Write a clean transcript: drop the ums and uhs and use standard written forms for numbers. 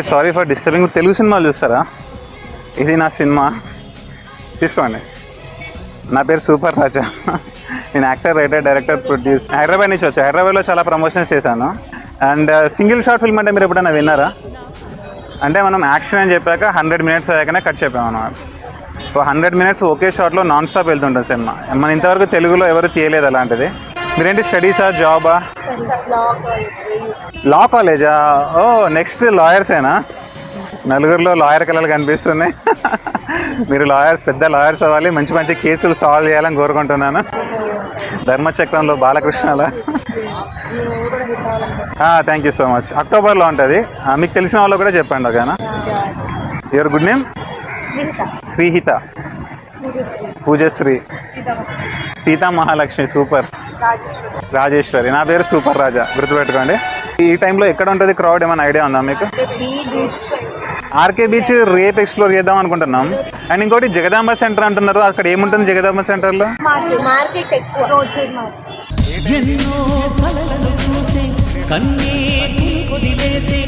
Sorry for disturbing. Telugu సినిమాలు చూస్తారా? ఇది నా సినిమా, తీసుకోండి. నా పేరు సూపర్ రాజా. నేను actor, writer, director, produce. Hyderabad నుంచి వచ్చా. హైదరాబాద్లో చాలా ప్రమోషన్స్ చేశాను. అండ్ సింగిల్ షార్ట్ ఫిల్మ్ అంటే మీరు ఎప్పుడైనా విన్నారా? అంటే మనం యాక్షన్ అని చెప్పాక 100 minutes అయ్యాకనే కట్ చెప్పామన్నమాట. సో 100 minutes ఒకే షాట్లో నాన్ స్టాప్ వెళ్తుంటాం సినిమా. మన ఇంతవరకు తెలుగులో ఎవరు తీయలేదు అలాంటిది. మీరేంటి స్టడీసా, జాబా? లా కాలేజా? ఓ, నెక్స్ట్ లాయర్సేనా? నలుగురిలో లాయర్ కళలు కనిపిస్తున్నాయి. మీరు లాయర్స్, పెద్ద లాయర్స్ అవ్వాలి, మంచి మంచి కేసులు సాల్వ్ చేయాలని కోరుకుంటున్నాను. ధర్మచక్రంలో బాలకృష్ణలా. Thank you so much. అక్టోబర్లో ఉంటుంది. మీకు తెలిసిన వాళ్ళు కూడా చెప్పండి. ఓకేనా? Your good name? Srihita, Poojasri, Sita Mahalakshmi, super, Rajeshwari. నా పేరు సూపర్ రాజా, గుర్తుపెట్టుకోండి. ఈ టైంలో ఎక్కడ ఉంటుంది క్రౌడ్? ఏమైనా ఐడియా ఉందా మీకు? ఆర్కే బీచ్ రేపు ఎక్స్ప్లోర్ చేద్దాం అనుకుంటున్నాం. అండ్ ఇంకోటి జగదాంబ సెంటర్ అంటున్నారు. అక్కడ ఏముంటుంది జగదాంబ సెంటర్లో? ఎన్నో కలలను చూసే కన్నే వదిలేసే